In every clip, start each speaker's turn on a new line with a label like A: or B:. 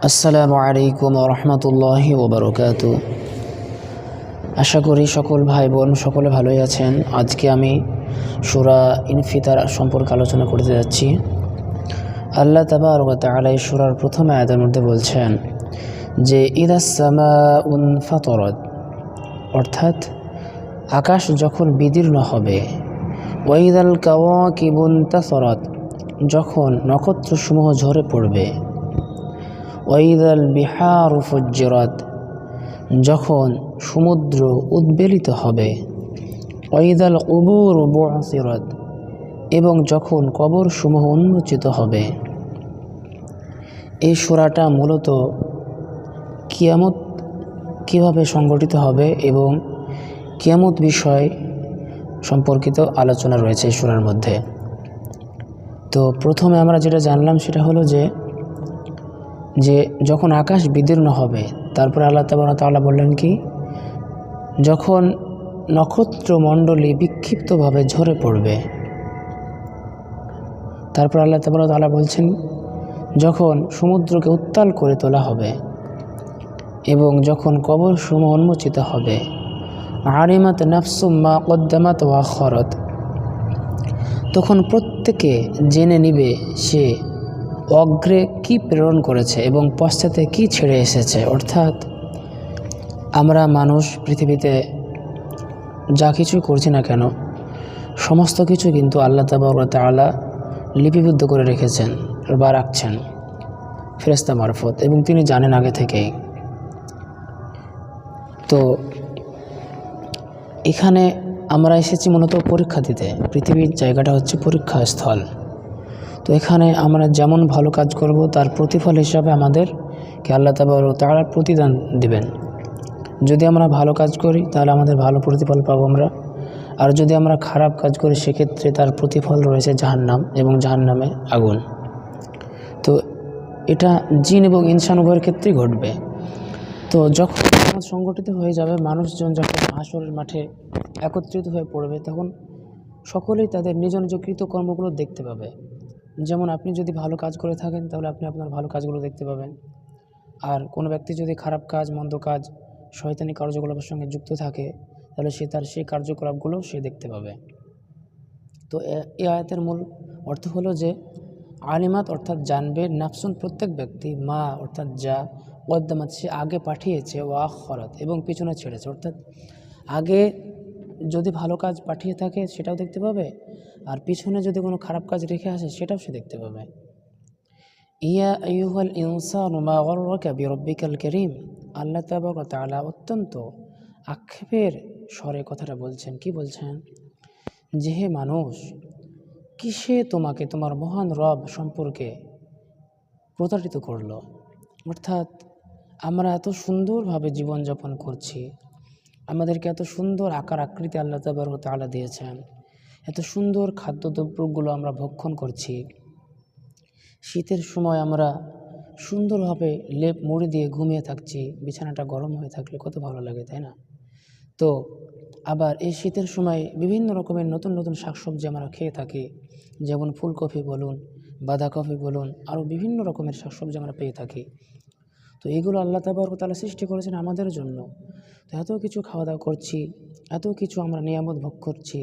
A: আসসালামু আলাইকুম ওয়া রাহমাতুল্লাহি ওয়া বারাকাতুহু। আশা করি সকল ভাই বোন সকলে ভালোই আছেন। আজকে আমি সূরা ইনফিতার সম্পর্কে আলোচনা করতে যাচ্ছি। আল্লাহ তাবারক ওয়া তাআলা এই সূরার প্রথম আয়াতের মধ্যে বলছেন যে ইদাস সামাউন ফাতারাত, অর্থাৎ আকাশ যখন বিদীর্ণ হবে, ওয়া ইদাল কাওয়াকিবুন তাসারাত, যখন নক্ষত্রসমূহ ঝরে পড়বে, ওয়াইদাল বিহারু ফুজ্জিরাত, যখন সমুদ্র উদ্বেলিত হবে, ওয়াইদাল কুবুর বু'সিরাত, এবং যখন কবরসমূহ উন্মোচিত হবে। এই সূরাটা মূলত কিয়ামত কীভাবে সংগঠিত হবে এবং কিয়ামত বিষয় সম্পর্কিত আলোচনা রয়েছে এই সূরার মধ্যে। তো প্রথমে আমরা যেটা জানলাম সেটা হলো যে যখন আকাশ বিদীর্ণ হবে, তারপর আল্লাহ তাআলা বললেন কি, যখন নক্ষত্রমণ্ডলী বিক্ষিপ্তভাবে ঝরে পড়বে। তারপর আল্লাহ তাআলা বলছেন যখন সমুদ্রকে উত্তাল করে তোলা হবে এবং যখন কবরসমূহ উন্মোচিত হবে। আলিমাত নাফসুম মা কদ্দামাত ওয়া আখারাত, তখন প্রত্যেকে জেনে নিবে সে অগ্রে কি প্রেরণ করেছে এবং পশ্চাতে কি ছেড়ে এসেছে। অর্থাৎ আমরা মানুষ পৃথিবীতে যা কিছু করছি না কেন, সমস্ত কিছু কিন্তু আল্লাহ তাআলা লিপিবদ্ধ করে রেখেছেন বা রাখছেন ফেরেশতা মারফত, এবং তিনি জানেন আগে থেকেই। তো এখানে আমরা এসেছি মূলত পরীক্ষা দিতে। পৃথিবীর জায়গাটা হচ্ছে পরীক্ষা স্থল। তো এখানে আমরা যেমন ভালো কাজ করব তার প্রতিফল হিসাবে আমাদেরকে আল্লাহ তাআলা প্রতিদান দিবেন। যদি আমরা ভালো কাজ করি তাহলে আমাদের ভালো প্রতিফল পাবো আমরা, আর যদি আমরা খারাপ কাজ করি সেক্ষেত্রে তার প্রতিফল রয়েছে জাহান্নাম এবং জাহান্নামে আগুন। তো এটা জিন এবং ইনসান উভয়ের ক্ষেত্রেই ঘটবে। তো যখন কিয়ামত সংগঠিত হয়ে যাবে, মানুষজন যখন হাসরের মাঠে একত্রিত হয়ে পড়বে, তখন সকলেই তাদের নিজ নিজ কৃতকর্মগুলো দেখতে পাবে। যেমন আপনি যদি ভালো কাজ করে থাকেন তাহলে আপনি আপনার ভালো কাজগুলো দেখতে পাবেন, আর কোনো ব্যক্তি যদি খারাপ কাজ, মন্দ কাজ, শয়তানি কার্যকলাপের সঙ্গে যুক্ত থাকে তাহলে সে তার সেই কার্যকলাপগুলো সে দেখতে পাবে। তো এই আয়াতের মূল অর্থ হলো যে আলিমাত অর্থাৎ জানবে, নাফসুন প্রত্যেক ব্যক্তি, মা অর্থাৎ যা, কদ্দামাত সে আগে পাঠিয়েছে, ওয়া আখারাত এবং পিছনে ছেড়েছে। অর্থাৎ আগে যদি ভালো কাজ পাঠিয়ে থাকে সেটাও দেখতে পাবে, আর পিছনে যদি কোনো খারাপ কাজ রেখে আসে সেটাও সে দেখতে পাবে। ইয়া আইয়ুহাল ইনসানু মা গররাকা বিরব্বিকাল কারীম, আল্লাহ তাআলা অত্যন্ত আক্ষেপের স্বরে কথাটা বলছেন। কি বলছেন? যে হে মানুষ, কিসে তোমাকে তোমার মহান রব সম্পর্কে প্রতারিত করলো? অর্থাৎ আমরা এত সুন্দরভাবে জীবনযাপন করছি, আমাদেরকে এত সুন্দর আকার আকৃতি আল্লাহ তাআলা দিয়েছেন, এত সুন্দর খাদ্যদ্রব্যগুলো আমরা ভক্ষণ করছি। শীতের সময় আমরা সুন্দরভাবে লেপ মুড়ি দিয়ে ঘুমিয়ে থাকছি, বিছানাটা গরম হয়ে থাকলে কত ভালো লাগে, তাই না? তো আবার এই শীতের সময় বিভিন্ন রকমের নতুন নতুন শাকসবজি আমরা খেয়ে থাকি, যেমন ফুলকপি বলুন, বাঁধাকপি বলুন, আরও বিভিন্ন রকমের শাকসবজি আমরা পেয়ে থাকি। তো এইগুলো আল্লাহ তাআলা সৃষ্টি করেছেন আমাদের জন্য। তো এত কিছু খাওয়া দাওয়া করছি, এত কিছু আমরা নিয়ামত ভোগ করছি,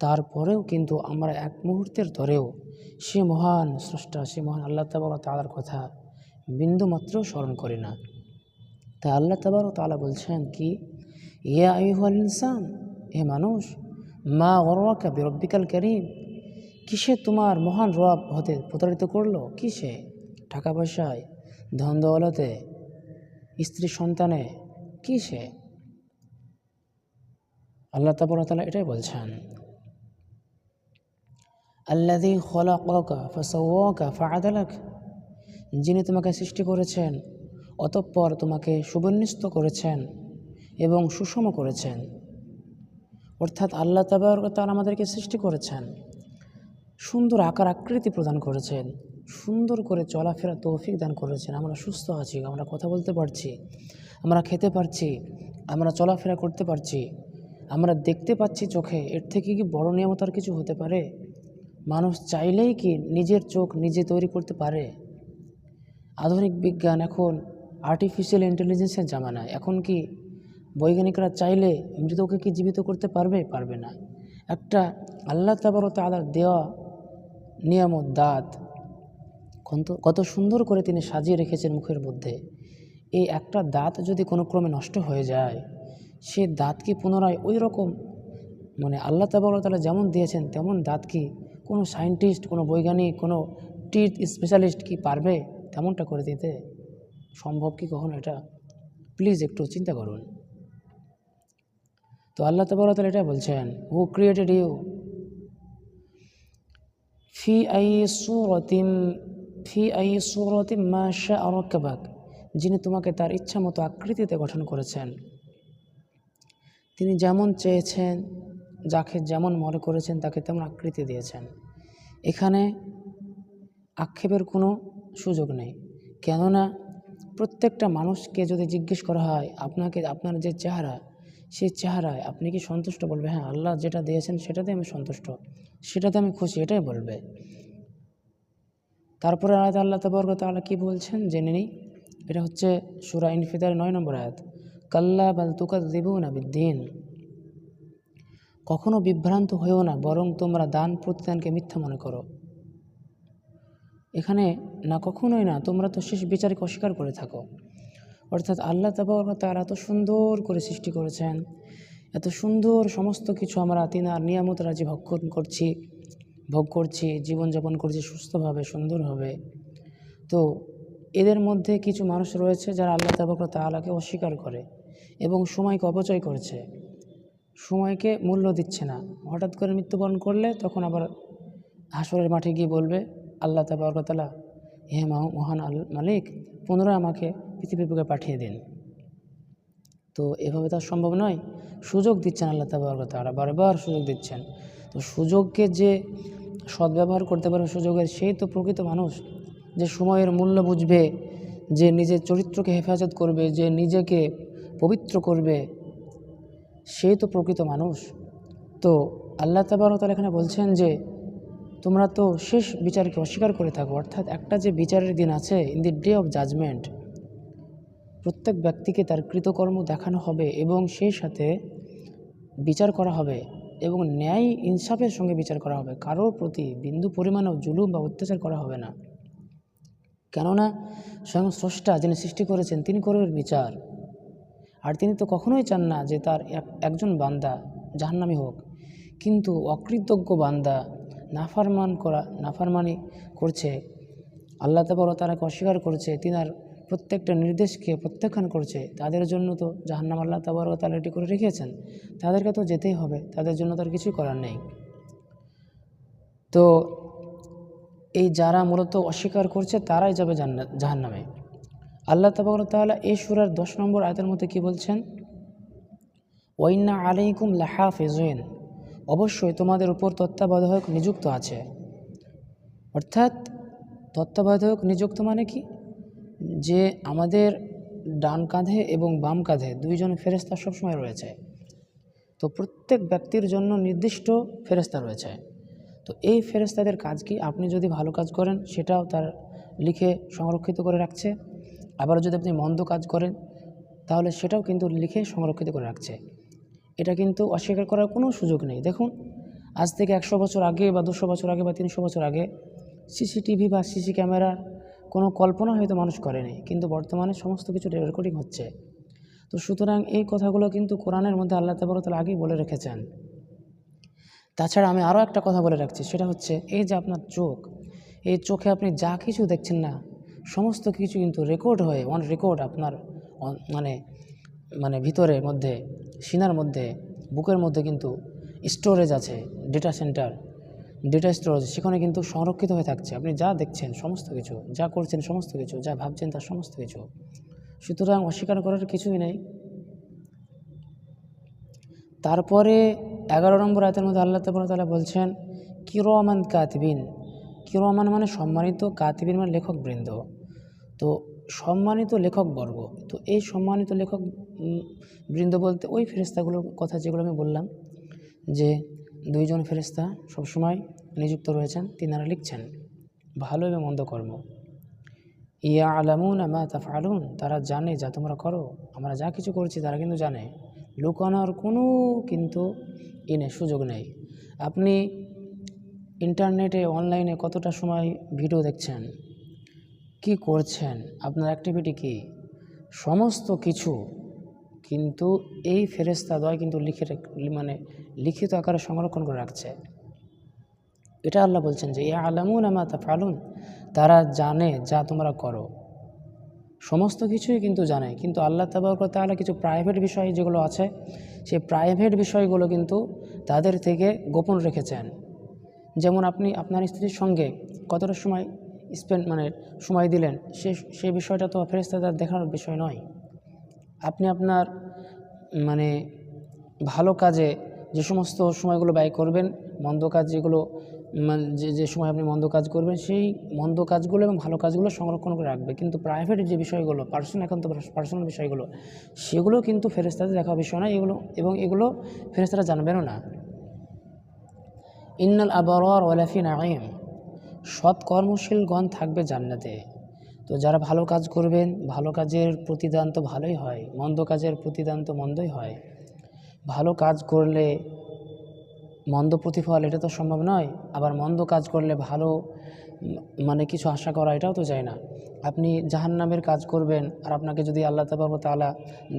A: তারপরেও কিন্তু আমরা এক মুহূর্তের ধরেও সে মহান স্রষ্টা, সে মহান আল্লাহ তাআলার কথা বিন্দুমাত্র স্মরণ করি না। তাই আল্লাহ তাআলা বলছেন কি, ইয়া আইয়ুহাল ইনসান, হে মানুষ, মা গররাকা বিরব্বিকাল কারীম, কিসে তোমার মহান রব হতে প্রতারিত করলো? কিসে? টাকা পয়সায়, ধন দৌলতে, স্ত্রী সন্তানে, কিসে? আল্লাহ তাআলা এটাই বলছেন, আল্লাযী খলাকাকা ফাসাওয়াকা ফাআদালাক, যিনি তোমাকে সৃষ্টি করেছেন অতঃপর তোমাকে সুবিন্যস্ত করেছেন এবং সুষম করেছেন। অর্থাৎ আল্লাহ তাআলা আমাদেরকে সৃষ্টি করেছেন, সুন্দর আকার আকৃতি প্রদান করেছেন, সুন্দর করে চলাফেরা তৌফিক দান করেছেন। আমরা সুস্থ আছি, আমরা কথা বলতে পারছি, আমরা খেতে পারছি, আমরা চলাফেরা করতে পারছি, আমরা দেখতে পাচ্ছি চোখে। এর থেকে কি বড় নিয়ামত আর কিছু হতে পারে? মানুষ চাইলেই কি নিজের চোখ নিজে তৈরি করতে পারে? আধুনিক বিজ্ঞান এখন আর্টিফিশিয়াল ইন্টেলিজেন্সের জামানায়। এখন কি বৈজ্ঞানিকরা চাইলে মৃতকে কি জীবিত করতে পারবে? পারবে না। একটা আল্লাহ তাবারক তাআলার দেওয়া নিয়ামত দাঁত কত সুন্দর করে তিনি সাজিয়ে রেখেছেন মুখের মধ্যে। এই একটা দাঁত যদি কোনো ক্রমে নষ্ট হয়ে যায়, সে দাঁত কি পুনরায় ওই রকম আল্লাহ তাবারক তাআলা যেমন দিয়েছেন তেমন দাঁত কি কোনো সায়েন্টিস্ট, কোনো বৈজ্ঞানিক, কোনো টিথ স্পেশালিস্ট কি পারবে তেমনটা করে দিতে? সম্ভব কি কখনো এটা? প্লিজ একটু চিন্তা করুন। তো আল্লাহ তাবারক তাআলা এটা বলছেন, হু ক্রিয়েটেড ইউ ফি আই সূরাতিন মা শাআ রাক্কাবাক, যিনি তোমাকে তার ইচ্ছা মতো আকৃতিতে গঠন করেছেন। তিনি যেমন চেয়েছেন, যাকে যেমন মনে করেছেন তাকে তেমন আকৃতি দিয়েছেন। এখানে আক্ষেপের কোনো সুযোগ নেই। কেননা প্রত্যেকটা মানুষকে যদি জিজ্ঞেস করা হয় আপনার যে চেহারা, সেই চেহারায় আপনি কি সন্তুষ্ট? বলবে হ্যাঁ, আল্লাহ যেটা দিয়েছেন সেটাতে আমি সন্তুষ্ট, সেটাতে আমি খুশি, এটাই বলবে। তারপরে আয়াত আল্লাহ তাবারক তাআলা কি বলছেন জেনে নিই। এটা হচ্ছে সূরা ইনফিতার 9 নম্বর আয়াত। কাল্লা বাল তুকাযযিবুনা বিদ্দীন, কখনো বিভ্রান্ত হয়েও না, বরং তোমরা দান প্রতিদানকে মিথ্যা মনে করো। এখানে না, কখনোই না, তোমরা তো শেষ বিচারকে অস্বীকার করে থাকো। অর্থাৎ আল্লাহ তাবারক তাআলা এত সুন্দর করে সৃষ্টি করেছেন, এত সুন্দর সমস্ত কিছু আমরা তিনার নিয়ামত রাজি ভোগ করছি, জীবনযাপন করছি সুস্থভাবে, সুন্দরভাবে। তো এদের মধ্যে কিছু মানুষ রয়েছে যারা আল্লাহ তাবারক তাআলাকে অস্বীকার করে এবং সময়কে অপচয় করছে, সময়কে মূল্য দিচ্ছে না। হঠাৎ করে মৃত্যুবরণ করলে তখন আবার হাসরের মাঠে গিয়ে বলবে, আল্লাহ তাবারক তাআলা, হে মহান মালিক, পুনরায় আমাকে পৃথিবীর বুকে পাঠিয়ে দিন। তো এভাবে তো সম্ভব নয়। সুযোগ দিচ্ছেন আল্লাহ তাবারক তাআলা, বারবার সুযোগ দিচ্ছেন। তো সুযোগকে যে সদ্ব্যবহার করতে পারবে সুযোগের, সেই তো প্রকৃত মানুষ। যে সময়ের মূল্য বুঝবে, যে নিজের চরিত্রকে হেফাজত করবে, যে নিজেকে পবিত্র করবে, সেই তো প্রকৃত মানুষ। তো আল্লাহ তাবারক তাআলা এখানে বলছেন যে তোমরা তো শেষ বিচারকে অস্বীকার করে থাকো। অর্থাৎ একটা যে বিচারের দিন আছে, in the day of judgement, প্রত্যেক ব্যক্তিকে তার কৃতকর্ম দেখানো হবে এবং সেই সাথে বিচার করা হবে এবং ন্যায় ইনসাফের সঙ্গে বিচার করা হবে। কারোর প্রতি বিন্দু পরিমাণেও জুলুম বা অত্যাচার করা হবে না। কেননা স্বয়ং স্রষ্টা যিনি সৃষ্টি করেছেন তিনি করবেন বিচার। আর তিনি তো কখনোই চান না যে তার একজন বান্দা জাহান্নামী হোক। কিন্তু অকৃতজ্ঞ বান্দা নাফরমানি করছে, আল্লাহ তাবারক তাআলাকে অস্বীকার করছে, তিনার প্রত্যেকটা নির্দেশকে প্রত্যাখ্যান করছে, তাদের জন্য তো জাহান্নাম আল্লাহ তাবারক তাআলা এটি করে রেখেছেন। তাদেরকে তো যেতেই হবে, তাদের জন্য তার কিছুই করার নেই। তো এই যারা মূলত অস্বীকার করছে তারাই যাবে জাহান্নামে। আল্লাহ তাবারক তাআলা এই সূরার 10 নম্বর আয়াতের মধ্যে কি বলছেন? ওয়াইন্না আলাইকুম লাহাফিজুন, অবশ্যই তোমাদের উপর তত্ত্বাবধায়ক নিযুক্ত আছে। অর্থাৎ তত্ত্বাবধায়ক নিযুক্ত মানে কি? যে আমাদের ডান কাঁধে এবং বাম কাঁধে দুইজন ফেরেশতা সবসময় রয়েছে। তো প্রত্যেক ব্যক্তির জন্য নির্দিষ্ট ফেরেশতা রয়েছে। তো এই ফেরেশতাদের কাজ কি? আপনি যদি ভালো কাজ করেন সেটাও তার লিখে সংরক্ষিত করে রাখছে, আবার যদি আপনি মন্দ কাজ করেন তাহলে সেটাও কিন্তু লিখে সংরক্ষিত করে রাখছে। এটা কিন্তু অস্বীকার করার কোনো সুযোগ নেই। দেখুন, আজ থেকে 100 বছর আগে বা 200 বছর আগে বা 300 বছর আগে সিসিটিভি বা সিসি ক্যামেরার কোনো কল্পনা হয়তো মানুষ করেনি, কিন্তু বর্তমানে সমস্ত কিছু রেকর্ডিং হচ্ছে। তো সুতরাং এই কথাগুলো কিন্তু কোরআনের মধ্যে আল্লাহ তাবারক তাআলা আগেই বলে রেখেছেন। তাছাড়া আমি আরও একটা কথা বলে রাখছি, সেটা হচ্ছে এই যে আপনার চোখ, এই চোখে আপনি যা কিছু দেখছেন না সমস্ত কিছু কিন্তু রেকর্ড হয়ে অন রেকর্ড আপনার ভিতরের মধ্যে, সিনার মধ্যে, বুকের মধ্যে কিন্তু স্টোরেজ আছে, ডেটা সেন্টার, ডেটা স্টোরেজ, সেখানে কিন্তু সংরক্ষিত হয়ে থাকছে। আপনি যা দেখছেন সমস্ত কিছু, যা করছেন সমস্ত কিছু, যা ভাবছেন তার সমস্ত কিছু। সুতরাং অস্বীকার করার কিছুই নেই। তারপরে 11 নম্বর আয়াতের মধ্যে আল্লাহ তাআলা বলছেন কিরামান কাতিবিন। কিরামান মানে সম্মানিত, কাতিবিন মানে লেখকবৃন্দ। তো সম্মানিত লেখকবর্গ, তো এই সম্মানিত লেখক বৃন্দ বলতে ওই ফেরেশতাগুলোর কথা যেগুলো আমি বললাম, যে দুইজন ফেরেশতা সবসময় নিযুক্ত রয়েছেন, তিনারা লিখছেন ভালো এবং মন্দ কর্ম। ইয়ালামুনা মা তাফআলুন, তারা জানে যা তোমরা করো। আমরা যা কিছু করছি তারা কিন্তু জানে, লুকানোর কোনো কিন্তু সুযোগ নেই। আপনি ইন্টারনেটে অনলাইনে কতটা সময় ভিডিও দেখছেন, কি করছেন, আপনার অ্যাক্টিভিটি কী, সমস্ত কিছু কিন্তু এই ফেরেশতাদ্বয় কিন্তু লিখিত আকারে সংরক্ষণ করে রাখছে। এটা আল্লাহ বলছেন যে ইয়ালামুনা মা তাফআলুন, তারা জানে যা তোমরা করো, সমস্ত কিছুই কিন্তু জানে। কিন্তু আল্লাহ তাবারক ওয়া তাআলা কিছু প্রাইভেট বিষয় যেগুলো আছে, সেই প্রাইভেট বিষয়গুলো কিন্তু তাদের থেকে গোপন রেখেছেন। যেমন আপনি আপনার স্ত্রীর সঙ্গে কতটা সময় সময় দিলেন, সেই বিষয়টা তো ফেরেশতাদের দেখার বিষয় নয়। আপনি আপনার ভালো কাজে যে সমস্ত সময়গুলো ব্যয় করবেন, মন্দ কাজ যেগুলো যে সময় আপনি মন্দ কাজ করবেন, সেই মন্দ কাজগুলো এবং ভালো কাজগুলো সংরক্ষণ করে রাখবে। কিন্তু প্রাইভেট যে বিষয়গুলো, পার্সোনাল বিষয়গুলো, সেগুলো কিন্তু ফেরেশতাদের দেখা বিষয় না এগুলো ফেরেশতারা জানবেনও না। ইন্নাল আবরার ওয়ালাফি নাঈম, সৎ কর্মশীলগণ থাকবে জান্নাতে। তো যারা ভালো কাজ করবেন, ভালো কাজের প্রতিদান তো ভালোই হয়, মন্দ কাজের প্রতিদান তো মন্দই হয়। ভালো কাজ করলে মন্দ প্রতিফল এটা তো সম্ভব নয়, আবার মন্দ কাজ করলে ভালো কিছু আশা করা এটাও তো যায় না। আপনি জাহান্নামের কাজ করবেন আর আপনাকে যদি আল্লাহ তাবারক ওয়া তাআলা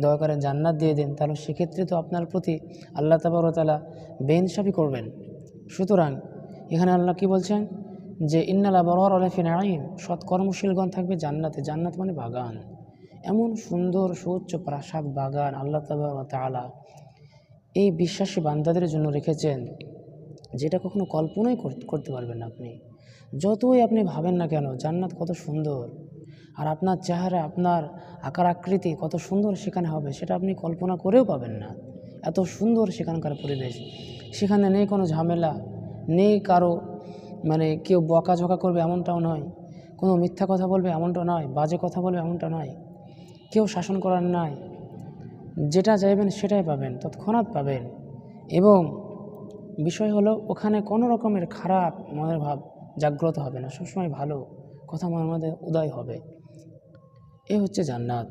A: দয়া করে জান্নাত দিয়ে দেন, তাহলে সেক্ষেত্রে তো আপনার প্রতি আল্লাহ তাবারক ওয়া তাআলা বেইনসাফি করবেন। সুতরাং এখানে আল্লাহ কি বলছেন যে ইন্নাল আবরার লাফি নাঈম, সৎ কর্মশীলগণ থাকবে জান্নাতে। জান্নাত মানে বাগান, এমন সুন্দর সুউচ্চ প্রাসাদ বাগান আল্লাহ তাবারক ওয়া তাআলা এই বিশ্বাসী বান্দাদের জন্য রেখেছেন, যেটা কখনো কল্পনাই করতে পারবেন না। আপনি যতই আপনি ভাবেন না কেন জান্নাত কত সুন্দর, আর আপনার চেহারা, আপনার আকার আকৃতি কত সুন্দর সেখানে হবে, সেটা আপনি কল্পনা করেও পাবেন না। এত সুন্দর সেখানকার পরিবেশ, সেখানে নেই কোনো ঝামেলা, নেই কারো কেউ বকাঝকা করবে এমনটাও নয়, কোনো মিথ্যা কথা বলবে এমনটা নয়, বাজে কথা বলবে এমনটা নয়, কেউ শাসন করার নাই। যেটা চাইবেন সেটাই পাবেন, তৎক্ষণাৎ পাবেন। এবং বিষয় হলো ওখানে কোনো রকমের খারাপ মনের ভাব জাগ্রত হবে না, সবসময় ভালো কথা মনের মধ্যে উদয় হবে। এ হচ্ছে জান্নাত।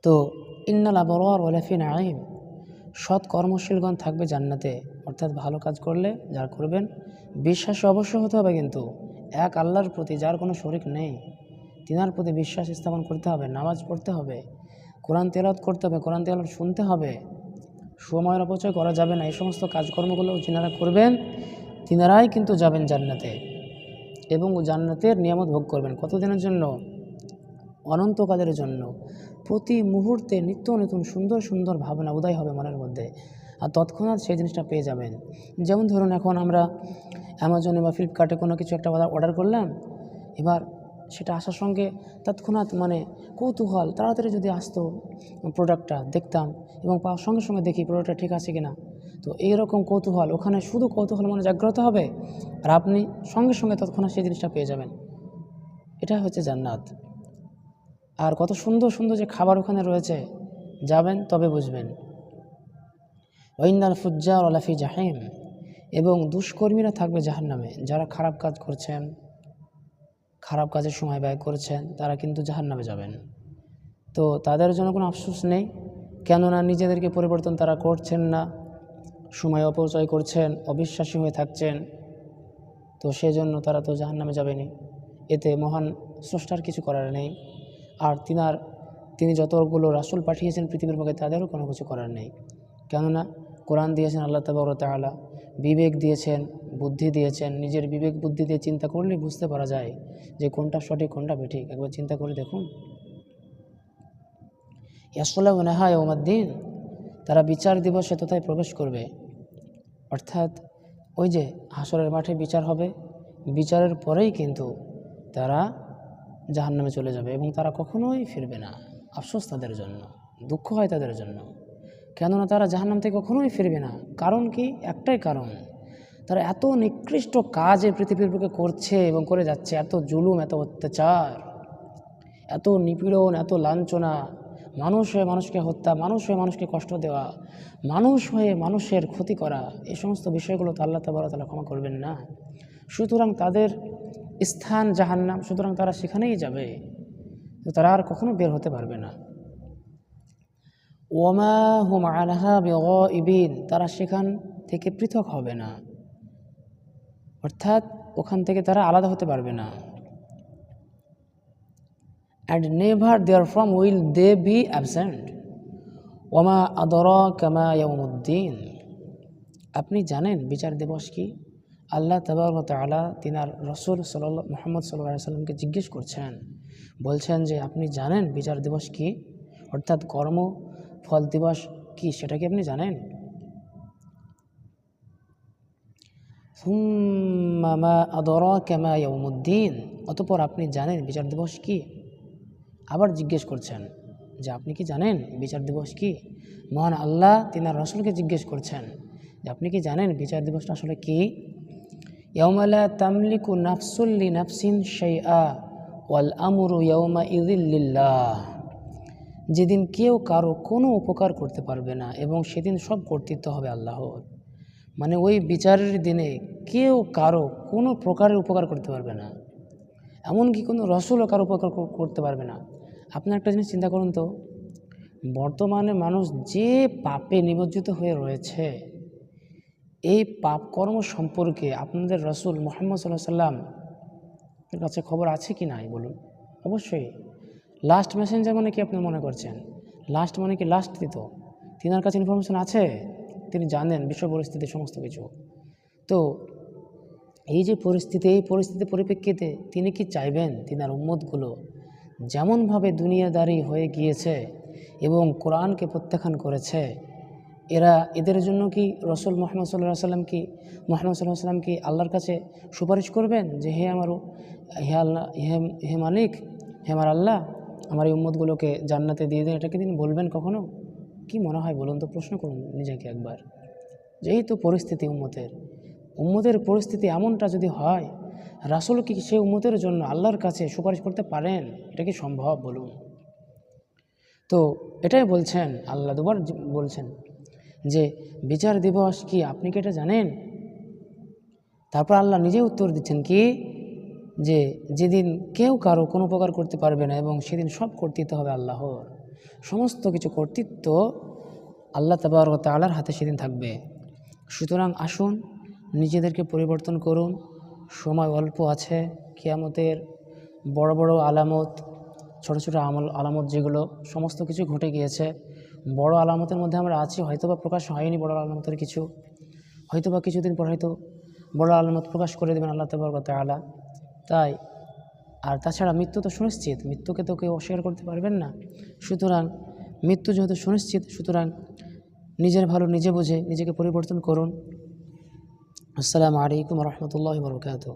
A: তো ইন্নাল আবরার ওয়ালাফি নাঈম, সৎ কর্মশীলগণ থাকবে জান্নাতে। অর্থাৎ ভালো কাজ করলে যারা করবেন, বিশ্বাস অবশ্য হতে হবে, কিন্তু এক আল্লাহর প্রতি যার কোনো শরিক নেই, তিনার প্রতি বিশ্বাস স্থাপন করতে হবে, নামাজ পড়তে হবে, কোরআন তেলাওয়াত করতে হবে, কোরআন তেলাওয়াত শুনতে হবে, সময়ের অপচয় করা যাবে না। এই সমস্ত কাজকর্মগুলো যিনারা করবেন তিনারাই কিন্তু যাবেন জান্নাতে, এবং জান্নাতের নিয়ামত ভোগ করবেন। কতদিনের জন্য? অনন্তকালের জন্য। প্রতি মুহূর্তে নিত্য নতুন সুন্দর সুন্দর ভাবনা উদয় হবে মনের মধ্যে, আর তৎক্ষণাৎ সেই জিনিসটা পেয়ে যাবেন। যেমন ধরুন, এখন আমরা অ্যামাজনে বা ফ্লিপকার্টে কোনো কিছু একটা অর্ডার করলাম, এবার সেটা আসার সঙ্গে তৎক্ষণাৎ কৌতূহল, তাড়াতাড়ি যদি আসতো প্রোডাক্টটা দেখতাম, এবং পাওয়ার সঙ্গে সঙ্গে দেখি প্রোডাক্টটা ঠিক আছে কিনা। তো এইরকম কৌতূহল, ওখানে শুধু কৌতূহল জাগ্রত হবে, আর আপনি সঙ্গে সঙ্গে তৎক্ষণাৎ সেই জিনিসটা পেয়ে যাবেন। এটা হচ্ছে জান্নাত। আর কত সুন্দর সুন্দর যে খাবার ওখানে রয়েছে, যাবেন তবে বুঝবেন। ওয়াইন্নাল ফুজ্জার লাফি জাহিম, এবং দুষ্কর্মীরা থাকবে জাহান্নামে। যারা খারাপ কাজ করছেন, খারাপ কাজের সময় ব্যয় করছেন, তারা কিন্তু জাহান্নামে যাবেন। তো তাদের জন্য কোনো আফসোস নেই, কেননা নিজেদেরকে পরিবর্তন তারা করছেন না, সময় অপচয় করছেন, অবিশ্বাসী হয়ে থাকছেন, তো সেই জন্য তারা তো জাহান্নামে যাবেনি। এতে মহান স্রষ্টার কিছু করার নেই। আর তিনি যতগুলো রাসূল পাঠিয়েছেন পৃথিবীর বুকে, তাদেরও কোনো কিছু করার নেই। কেননা কোরআন দিয়েছেন আল্লাহ তাবারক ওয়া তাআলা, বিবেক দিয়েছেন, বুদ্ধি দিয়েছেন। নিজের বিবেক বুদ্ধি দিয়ে চিন্তা করলেই বুঝতে পারা যায় যে কোনটা সঠিক কোনটা বেঠিক। একবার চিন্তা করে দেখুন। ইয়াসলাউনাহা ইয়াউমাদ্দিন, তারা বিচার দিবসে তথায় প্রবেশ করবে। অর্থাৎ ওই যে হাসরের মাঠে বিচার হবে, বিচারের পরেই কিন্তু তারা জাহান্নামে চলে যাবে, এবং তারা কখনোই ফিরবে না। আফসোস তাদের জন্য, দুঃখ হয় তাদের জন্য, কেননা তারা জাহান্নাম থেকে কখনোই ফিরবে না। কারণ কি? একটাই কারণ, তারা এত নিকৃষ্ট কাজে পৃথিবীর বুকে করছে এবং করে যাচ্ছে, এত জুলুম, এত অত্যাচার, এত নিপীড়ন, এত লাঞ্ছনা, মানুষ হয়ে মানুষকে হত্যা, মানুষ হয়ে মানুষকে কষ্ট দেওয়া, মানুষ হয়ে মানুষের ক্ষতি করা, এই সমস্ত বিষয়গুলো তো আল্লাহ তাবারক ওয়া তাআলা ক্ষমা করবেন না। সুতরাং তাদের স্থান জাহান্নাম, সুতরাং তারা সেখানেই যাবে, তো তারা আর কখনো বের হতে পারবে না। ওমা হুম আনহা বিগাইবিন, তারা সেখান থেকে পৃথক হবে না, অর্থাৎ ওখান থেকে তারা আলাদা হতে পারবে না। And never there from will they be absent. ওমা আদরাকা মা ইয়াউমুদ্দিন, আপনি জানেন বিচার দিবস কি? আল্লাহ তাবারক ওয়া তাআলা তিনার রাসূল মুহাম্মদ সাল্লাল্লাহু আলাইহি ওয়াসাল্লামকে জিজ্ঞেস করছেন, বলছেন যে আপনি জানেন বিচার দিবস কি, অর্থাৎ কর্ম ফল দিবস কি, সেটা কি আপনি জানেন? সুম্মা মা আদরাকা মা ইয়াউমুদ্দিন, অতঃপর আপনি জানেন বিচার দিবস কি? আবার জিজ্ঞেস করছেন যে আপনি কি জানেন বিচার দিবস কি? মহান আল্লাহ তিনার রাসূলকে জিজ্ঞেস করছেন যে আপনি কি জানেন বিচার দিবসটা আসলে কি? ইয়াউমা লা তামলিকু নাফসুন লিনাফসিন শাইআ ওয়াল আমরু ইয়াউমাইযিল লিল্লাহ, যেদিন কেউ কারো কোনো উপকার করতে পারবে না এবং সেদিন সব কর্তৃত্ব হবে আল্লাহর। মানে ওই বিচারের দিনে কেউ কারো কোনো প্রকারের উপকার করতে পারবে না, এমনকি কোনো রসুলও কারো উপকার করতে পারবে না। আপনার একটা জিনিস চিন্তা করুন তো, বর্তমানে মানুষ যে পাপে নিমজ্জিত হয়ে রয়েছে, এই পাপ কর্ম সম্পর্কে আপনাদের রসুল মুহাম্মদ সাল্লাল্লাহু আলাইহি ওয়াসাল্লাম এর কাছে খবর আছে কি নাই বলুন? অবশ্যই। লাস্ট মেসেঞ্জার মানে কি আপনি মনে করছেন? লাস্ট মানে কি লাস্ট দিত? তিনার কাছে ইনফরমেশন আছে, তিনি জানেন বিশ্ব পরিস্থিতি সমস্ত কিছু। তো এই যে পরিস্থিতি, এই পরিস্থিতির পরিপ্রেক্ষিতে তিনি কি চাইবেন তিনার উম্মতগুলো যেমনভাবে দুনিয়াদারি হয়ে গিয়েছে এবং কোরআনকে প্রত্যাখ্যান করেছে, এদের জন্য কি রসুল মুহাম্মদ সাল্লাল্লাহু আলাইহি ওয়াসাল্লাম কি আল্লাহর কাছে সুপারিশ করবেন যে হে আল্লাহ, হে মালিক, হে আমার আল্লাহ, আমার এই উম্মতগুলোকে জান্নাতে দিয়ে দেন? এটাকে তিনি বলবেন কখনো? কি মনে হয় বলুন তো, প্রশ্ন করুন নিজেকে একবার। যেই তো পরিস্থিতি উম্মতের পরিস্থিতি এমনটা যদি হয়, রাসূল কি সেই উম্মতের জন্য আল্লাহর কাছে সুপারিশ করতে পারেন? এটা কি সম্ভব বলুন? তো এটাই বলছেন আল্লাহ, দুবার বলছেন যে বিচার দিবস কি, আপনি কি এটা জানেন? তারপর আল্লাহ নিজে উত্তর দিচ্ছেন কি, যে যেদিন কেউ কারো কোনো উপকার করতে পারবে না এবং সেদিন সব কর্তৃত্ব হবে আল্লাহর। সমস্ত কিছু কর্তৃত্ব আল্লাহ তাবারক ওয়া তাআলার হাতে সেদিন থাকবে। সুতরাং আসুন নিজেদেরকে পরিবর্তন করুন, সময় অল্প আছে। কিয়ামতের বড় বড় আলামত, ছোট ছোট আলামত যেগুলো সমস্ত কিছু ঘটে গিয়েছে। বড় আলামতের মধ্যে আমরা আছি, হয়তোবা প্রকাশ হয়নি বড় আলামতের কিছু, হয়তোবা কিছুদিন পর হয়তো বড় আলামত প্রকাশ করে দেবেন আল্লাহ তাবারক ওয়া তাআলা। তাই আর তাছাড়া মৃত্যু তো সুনিশ্চিত, মৃত্যুকে তো কেউ অস্বীকার করতে পারবেন না। সুতরাং মৃত্যু যেহেতু সুনিশ্চিত, সুতরাং নিজের ভালো নিজে বুঝে নিজেকে পরিবর্তন করুন। আসসালামু আলাইকুম ওয়া রাহমাতুল্লাহি ওয়া বারাকাতুহু।